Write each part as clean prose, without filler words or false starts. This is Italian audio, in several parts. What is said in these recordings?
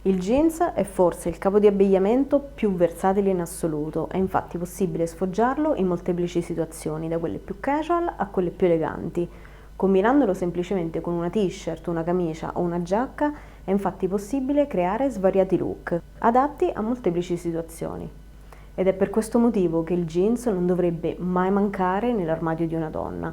Il jeans è forse il capo di abbigliamento più versatile in assoluto, è infatti possibile sfoggiarlo in molteplici situazioni, da quelle più casual a quelle più eleganti. Combinandolo semplicemente con una t-shirt, una camicia o una giacca è infatti possibile creare svariati look, adatti a molteplici situazioni. Ed è per questo motivo che il jeans non dovrebbe mai mancare nell'armadio di una donna.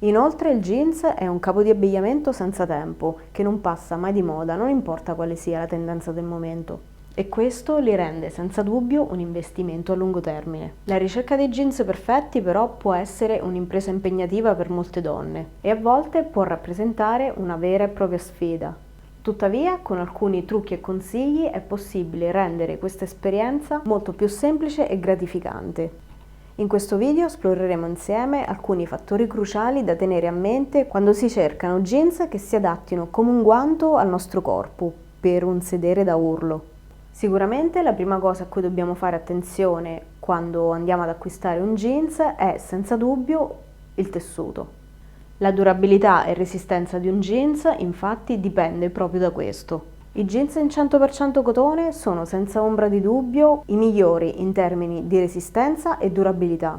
Inoltre il jeans è un capo di abbigliamento senza tempo, che non passa mai di moda, non importa quale sia la tendenza del momento. E questo li rende senza dubbio un investimento a lungo termine. La ricerca dei jeans perfetti però può essere un'impresa impegnativa per molte donne e a volte può rappresentare una vera e propria sfida. Tuttavia, con alcuni trucchi e consigli è possibile rendere questa esperienza molto più semplice e gratificante. In questo video esploreremo insieme alcuni fattori cruciali da tenere a mente quando si cercano jeans che si adattino come un guanto al nostro corpo per un sedere da urlo. Sicuramente la prima cosa a cui dobbiamo fare attenzione quando andiamo ad acquistare un jeans è senza dubbio il tessuto. La durabilità e resistenza di un jeans infatti dipende proprio da questo. I jeans in 100% cotone sono senza ombra di dubbio i migliori in termini di resistenza e durabilità.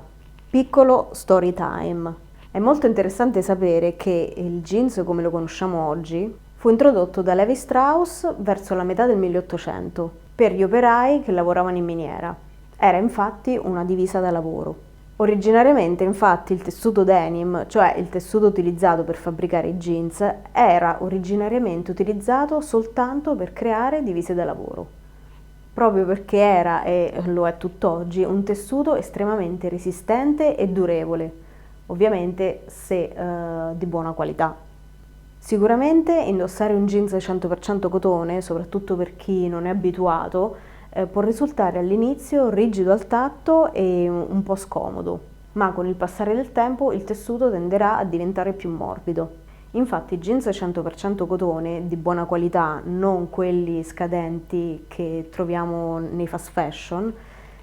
Piccolo story time. È molto interessante sapere che il jeans come lo conosciamo oggi fu introdotto da Levi Strauss verso la metà del 1800 per gli operai che lavoravano in miniera. Era infatti una divisa da lavoro. Originariamente infatti il tessuto denim, cioè il tessuto utilizzato per fabbricare i jeans, era originariamente utilizzato soltanto per creare divise da lavoro, proprio perché era, e lo è tutt'oggi, un tessuto estremamente resistente e durevole, ovviamente se di buona qualità. Sicuramente indossare un jeans 100% cotone, soprattutto per chi non è abituato, può risultare all'inizio rigido al tatto e un po' scomodo, ma con il passare del tempo il tessuto tenderà a diventare più morbido. Infatti i jeans 100% cotone di buona qualità, non quelli scadenti che troviamo nei fast fashion,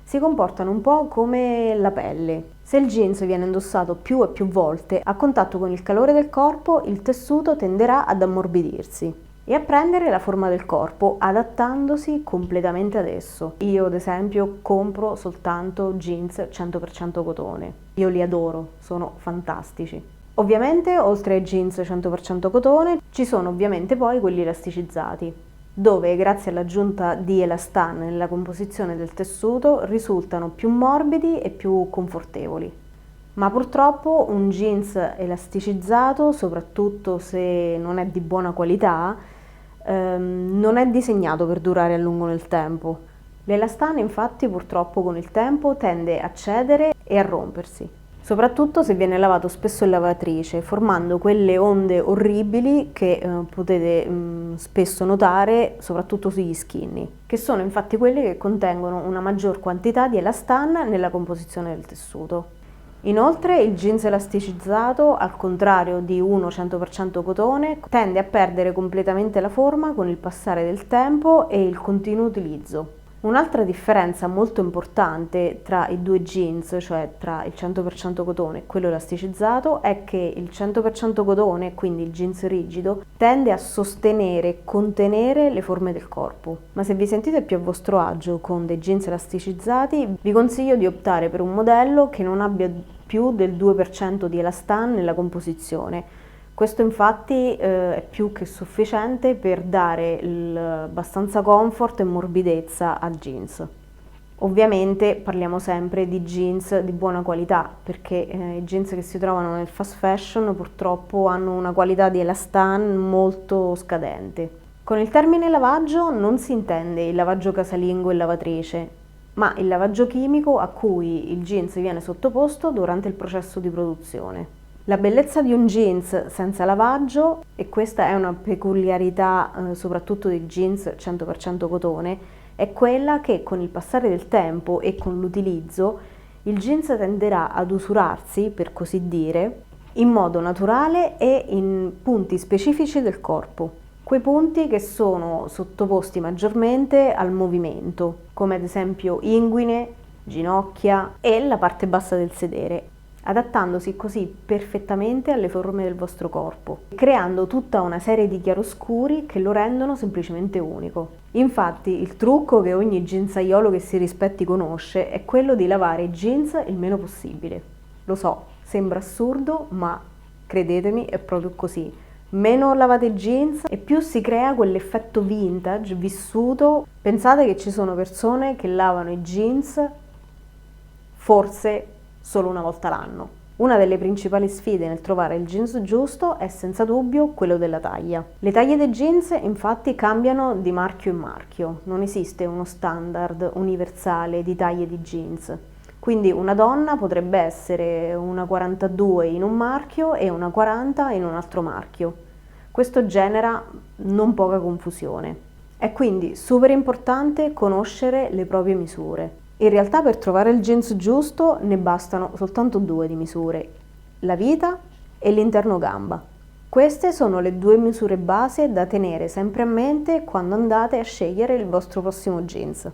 si comportano un po' come la pelle. Se il jeans viene indossato più e più volte a contatto con il calore del corpo, il tessuto tenderà ad ammorbidirsi e a prendere la forma del corpo, adattandosi completamente ad esso. Io ad esempio compro soltanto jeans 100% cotone. Io li adoro, sono fantastici. Ovviamente oltre ai jeans 100% cotone ci sono ovviamente poi quelli elasticizzati, dove grazie all'aggiunta di elastan nella composizione del tessuto risultano più morbidi e più confortevoli. Ma purtroppo un jeans elasticizzato, soprattutto se non è di buona qualità, non è disegnato per durare a lungo nel tempo. L'elastano infatti purtroppo con il tempo tende a cedere e a rompersi, soprattutto se viene lavato spesso in lavatrice, formando quelle onde orribili che potete spesso notare soprattutto sugli skinny, che sono infatti quelli che contengono una maggior quantità di elastan nella composizione del tessuto. Inoltre il jeans elasticizzato, al contrario di uno 100% cotone, tende a perdere completamente la forma con il passare del tempo e il continuo utilizzo. Un'altra differenza molto importante tra i due jeans, cioè tra il 100% cotone e quello elasticizzato, è che il 100% cotone, quindi il jeans rigido, tende a sostenere e contenere le forme del corpo. Ma se vi sentite più a vostro agio con dei jeans elasticizzati, vi consiglio di optare per un modello che non abbia più del 2% di elastan nella composizione. Questo infatti è più che sufficiente per dare abbastanza comfort e morbidezza al jeans. Ovviamente parliamo sempre di jeans di buona qualità, perché i jeans che si trovano nel fast fashion purtroppo hanno una qualità di elastan molto scadente. Con il termine lavaggio non si intende il lavaggio casalingo in lavatrice, ma il lavaggio chimico a cui il jeans viene sottoposto durante il processo di produzione. La bellezza di un jeans senza lavaggio, e questa è una peculiarità soprattutto dei jeans 100% cotone, è quella che con il passare del tempo e con l'utilizzo il jeans tenderà ad usurarsi, per così dire, in modo naturale e in punti specifici del corpo. Quei punti che sono sottoposti maggiormente al movimento, come ad esempio inguine, ginocchia e la parte bassa del sedere. adattandosi così perfettamente alle forme del vostro corpo, creando tutta una serie di chiaroscuri che lo rendono semplicemente unico. Infatti, il trucco che ogni jeansaiolo che si rispetti conosce è quello di lavare i jeans il meno possibile. Lo so, sembra assurdo, ma credetemi, è proprio così. Meno lavate jeans e più si crea quell'effetto vintage vissuto. Pensate che ci sono persone che lavano i jeans forse solo una volta l'anno. Una delle principali sfide nel trovare il jeans giusto è senza dubbio quello della taglia. Le taglie dei jeans infatti cambiano di marchio in marchio, non esiste uno standard universale di taglie di jeans. Quindi una donna potrebbe essere una 42 in un marchio e una 40 in un altro marchio. Questo genera non poca confusione. È quindi super importante conoscere le proprie misure. In realtà per trovare il jeans giusto ne bastano soltanto 2 di misure, la vita e l'interno gamba. Queste sono le 2 misure base da tenere sempre a mente quando andate a scegliere il vostro prossimo jeans.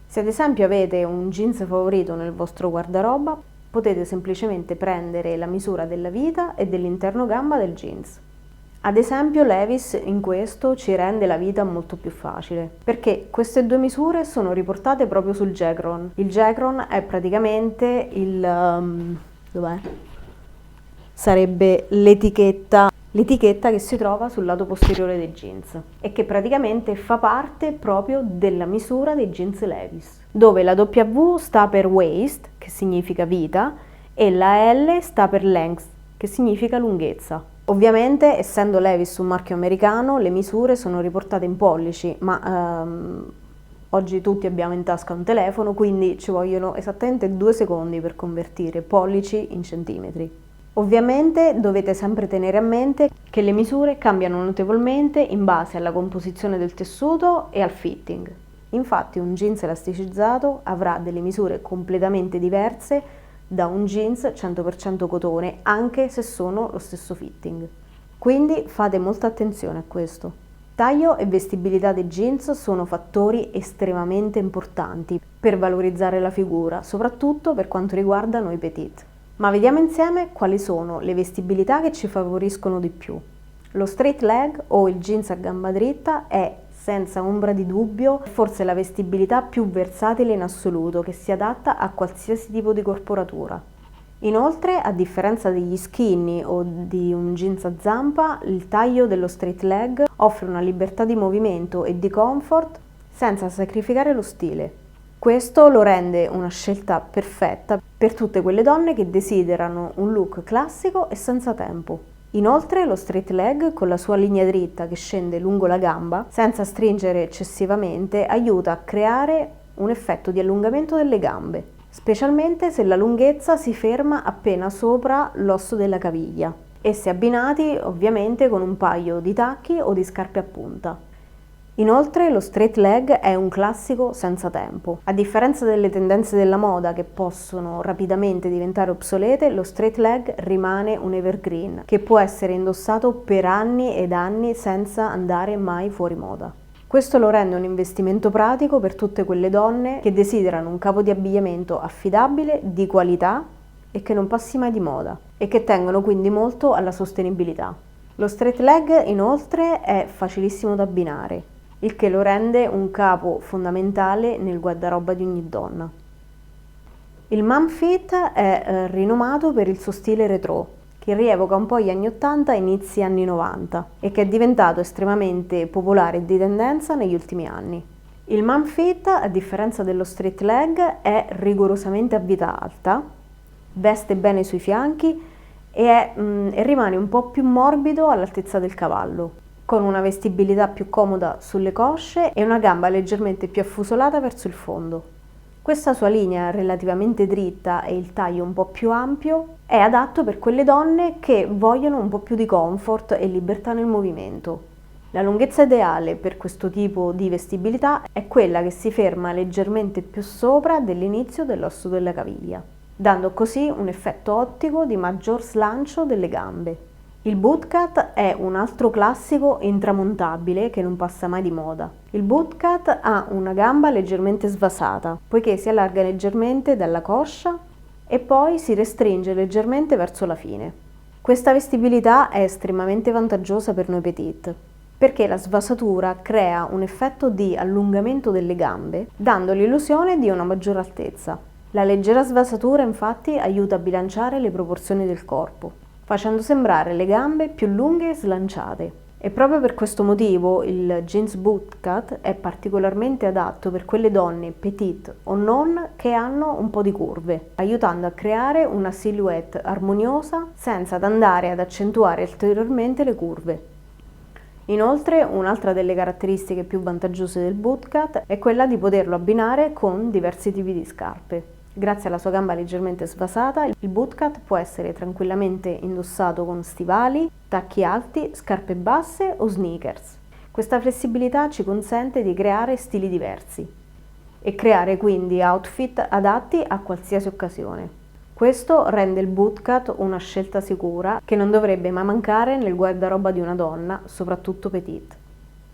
Se ad esempio avete un jeans favorito nel vostro guardaroba, potete semplicemente prendere la misura della vita e dell'interno gamba del jeans. Ad esempio Levi's in questo ci rende la vita molto più facile, perché queste 2 misure sono riportate proprio sul Jacron. Il Jacron è praticamente dov'è? Sarebbe l'etichetta che si trova sul lato posteriore dei jeans e che praticamente fa parte proprio della misura dei jeans Levi's, dove la W sta per waist, che significa vita, e la L sta per length, che significa lunghezza. Ovviamente, essendo Levi's un marchio americano, le misure sono riportate in pollici, ma oggi tutti abbiamo in tasca un telefono, quindi ci vogliono esattamente 2 secondi per convertire pollici in centimetri. Ovviamente dovete sempre tenere a mente che le misure cambiano notevolmente in base alla composizione del tessuto e al fitting. Infatti un jeans elasticizzato avrà delle misure completamente diverse da un jeans 100% cotone, anche se sono lo stesso fitting. Quindi fate molta attenzione a questo. Taglio e vestibilità dei jeans sono fattori estremamente importanti per valorizzare la figura, soprattutto per quanto riguarda noi petite. Ma vediamo insieme quali sono le vestibilità che ci favoriscono di più. Lo straight leg o il jeans a gamba dritta è senza ombra di dubbio forse la vestibilità più versatile in assoluto, che si adatta a qualsiasi tipo di corporatura. Inoltre, a differenza degli skinny o di un jeans a zampa, il taglio dello straight leg offre una libertà di movimento e di comfort senza sacrificare lo stile. Questo lo rende una scelta perfetta per tutte quelle donne che desiderano un look classico e senza tempo. Inoltre lo straight leg, con la sua linea dritta che scende lungo la gamba, senza stringere eccessivamente, aiuta a creare un effetto di allungamento delle gambe, specialmente se la lunghezza si ferma appena sopra l'osso della caviglia e se abbinati ovviamente con un paio di tacchi o di scarpe a punta. Inoltre lo straight leg è un classico senza tempo. A differenza delle tendenze della moda che possono rapidamente diventare obsolete, lo straight leg rimane un evergreen che può essere indossato per anni ed anni senza andare mai fuori moda. Questo lo rende un investimento pratico per tutte quelle donne che desiderano un capo di abbigliamento affidabile, di qualità e che non passi mai di moda e che tengono quindi molto alla sostenibilità. Lo straight leg inoltre è facilissimo da abbinare, il che lo rende un capo fondamentale nel guardaroba di ogni donna. Il mom fit è rinomato per il suo stile retro, che rievoca un po' gli anni 80 e inizi anni 90 e che è diventato estremamente popolare e di tendenza negli ultimi anni. Il mom fit, a differenza dello straight leg, è rigorosamente a vita alta, veste bene sui fianchi e rimane un po' più morbido all'altezza del cavallo, con una vestibilità più comoda sulle cosce e una gamba leggermente più affusolata verso il fondo. Questa sua linea relativamente dritta e il taglio un po' più ampio è adatto per quelle donne che vogliono un po' più di comfort e libertà nel movimento. La lunghezza ideale per questo tipo di vestibilità è quella che si ferma leggermente più sopra dell'inizio dell'osso della caviglia, dando così un effetto ottico di maggior slancio delle gambe. Il bootcut è un altro classico intramontabile che non passa mai di moda. Il bootcut ha una gamba leggermente svasata, poiché si allarga leggermente dalla coscia e poi si restringe leggermente verso la fine. Questa vestibilità è estremamente vantaggiosa per noi petite, perché la svasatura crea un effetto di allungamento delle gambe, dando l'illusione di una maggiore altezza. La leggera svasatura infatti aiuta a bilanciare le proporzioni del corpo, facendo sembrare le gambe più lunghe e slanciate. E proprio per questo motivo il jeans bootcut è particolarmente adatto per quelle donne petite o non che hanno un po' di curve, aiutando a creare una silhouette armoniosa senza andare ad accentuare ulteriormente le curve. Inoltre, un'altra delle caratteristiche più vantaggiose del bootcut è quella di poterlo abbinare con diversi tipi di scarpe. Grazie alla sua gamba leggermente svasata, il bootcut può essere tranquillamente indossato con stivali, tacchi alti, scarpe basse o sneakers. Questa flessibilità ci consente di creare stili diversi e creare quindi outfit adatti a qualsiasi occasione. Questo rende il bootcut una scelta sicura che non dovrebbe mai mancare nel guardaroba di una donna, soprattutto petite.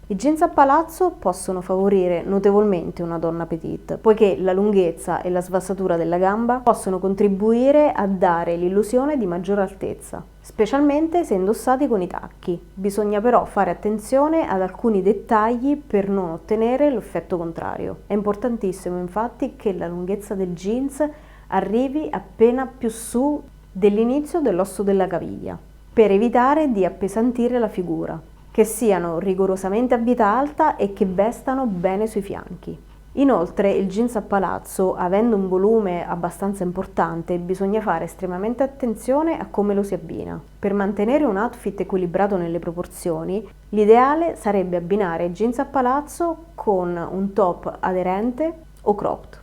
I jeans a palazzo possono favorire notevolmente una donna petite, poiché la lunghezza e la svasatura della gamba possono contribuire a dare l'illusione di maggiore altezza, specialmente se indossati con i tacchi. Bisogna però fare attenzione ad alcuni dettagli per non ottenere l'effetto contrario. È importantissimo infatti che la lunghezza del jeans arrivi appena più su dell'inizio dell'osso della caviglia, per evitare di appesantire la figura, che siano rigorosamente a vita alta e che vestano bene sui fianchi. Inoltre il jeans a palazzo, avendo un volume abbastanza importante, bisogna fare estremamente attenzione a come lo si abbina. Per mantenere un outfit equilibrato nelle proporzioni, l'ideale sarebbe abbinare il jeans a palazzo con un top aderente o cropped,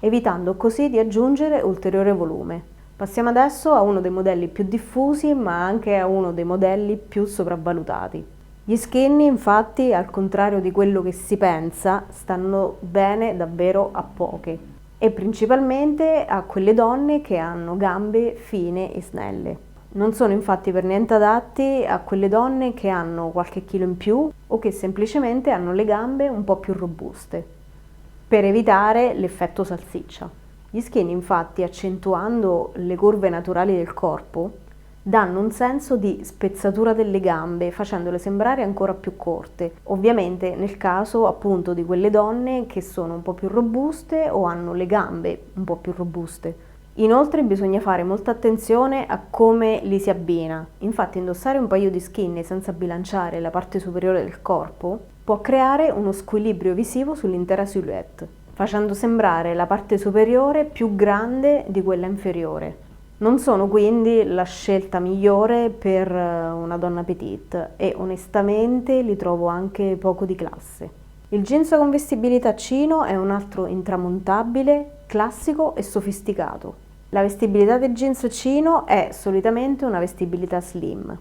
evitando così di aggiungere ulteriore volume. Passiamo adesso a uno dei modelli più diffusi, ma anche a uno dei modelli più sopravvalutati. Gli skinny, infatti, al contrario di quello che si pensa, stanno bene davvero a poche e principalmente a quelle donne che hanno gambe fine e snelle. Non sono infatti per niente adatti a quelle donne che hanno qualche chilo in più o che semplicemente hanno le gambe un po' più robuste, per evitare l'effetto salsiccia. Gli skinny, infatti, accentuando le curve naturali del corpo, danno un senso di spezzatura delle gambe, facendole sembrare ancora più corte. Ovviamente nel caso appunto di quelle donne che sono un po' più robuste o hanno le gambe un po' più robuste. Inoltre bisogna fare molta attenzione a come li si abbina. Infatti indossare un paio di skinny senza bilanciare la parte superiore del corpo può creare uno squilibrio visivo sull'intera silhouette, facendo sembrare la parte superiore più grande di quella inferiore. Non sono quindi la scelta migliore per una donna petite e onestamente li trovo anche poco di classe. Il jeans con vestibilità chino è un altro intramontabile, classico e sofisticato. La vestibilità del jeans chino è solitamente una vestibilità slim,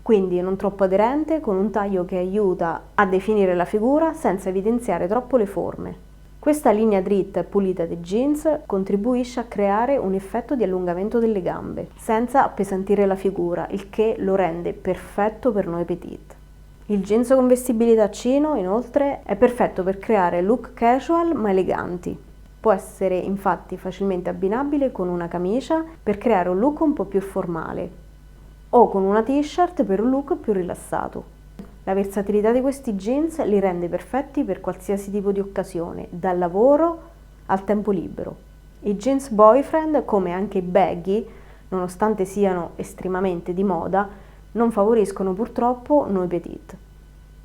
quindi non troppo aderente, con un taglio che aiuta a definire la figura senza evidenziare troppo le forme. Questa linea dritta e pulita dei jeans contribuisce a creare un effetto di allungamento delle gambe, senza appesantire la figura, il che lo rende perfetto per noi petite. Il jeans con vestibilità chino, inoltre, è perfetto per creare look casual ma eleganti. Può essere infatti facilmente abbinabile con una camicia per creare un look un po' più formale, o con una t-shirt per un look più rilassato. La versatilità di questi jeans li rende perfetti per qualsiasi tipo di occasione, dal lavoro al tempo libero. I jeans boyfriend, come anche i baggy, nonostante siano estremamente di moda, non favoriscono purtroppo noi petite,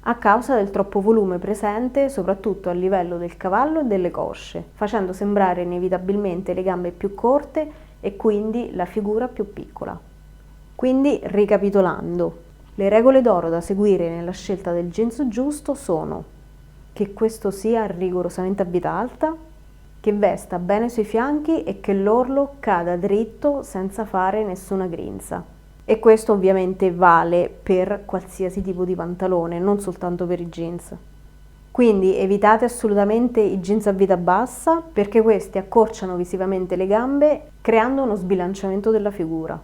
a causa del troppo volume presente soprattutto a livello del cavallo e delle cosce, facendo sembrare inevitabilmente le gambe più corte e quindi la figura più piccola. Quindi, ricapitolando, le regole d'oro da seguire nella scelta del jeans giusto sono che questo sia rigorosamente a vita alta, che vesta bene sui fianchi e che l'orlo cada dritto senza fare nessuna grinza. E questo ovviamente vale per qualsiasi tipo di pantalone, non soltanto per i jeans. Quindi evitate assolutamente i jeans a vita bassa perché questi accorciano visivamente le gambe creando uno sbilanciamento della figura.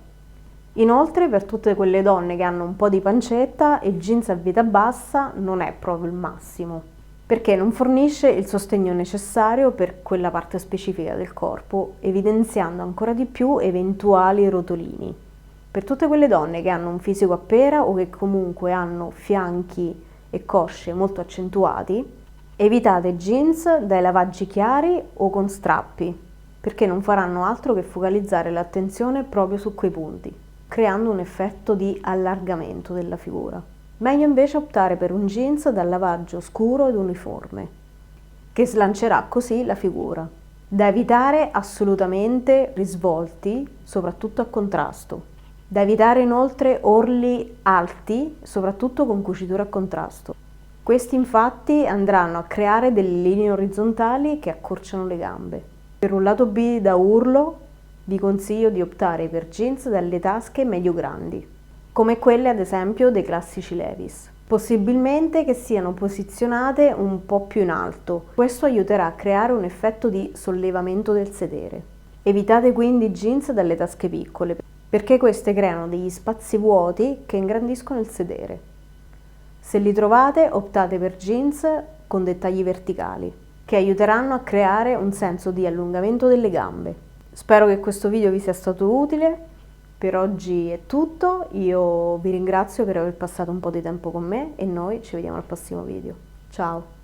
Inoltre, per tutte quelle donne che hanno un po' di pancetta, il jeans a vita bassa non è proprio il massimo. perché non fornisce il sostegno necessario per quella parte specifica del corpo, evidenziando ancora di più eventuali rotolini. Per tutte quelle donne che hanno un fisico a pera o che comunque hanno fianchi e cosce molto accentuati, evitate jeans dai lavaggi chiari o con strappi, perché non faranno altro che focalizzare l'attenzione proprio su quei punti, creando un effetto di allargamento della figura. Meglio invece optare per un jeans dal lavaggio scuro ed uniforme, che slancerà così la figura. Da evitare assolutamente risvolti, soprattutto a contrasto. Da evitare inoltre orli alti, soprattutto con cuciture a contrasto. Questi infatti andranno a creare delle linee orizzontali che accorciano le gambe. Per un lato B da urlo, vi consiglio di optare per jeans dalle tasche medio grandi, come quelle ad esempio dei classici Levi's. Possibilmente che siano posizionate un po' più in alto. Questo aiuterà a creare un effetto di sollevamento del sedere. Evitate quindi jeans dalle tasche piccole, perché queste creano degli spazi vuoti che ingrandiscono il sedere. Se li trovate, optate per jeans con dettagli verticali, che aiuteranno a creare un senso di allungamento delle gambe. Spero che questo video vi sia stato utile. Per oggi è tutto, io vi ringrazio per aver passato un po' di tempo con me e noi ci vediamo al prossimo video. Ciao!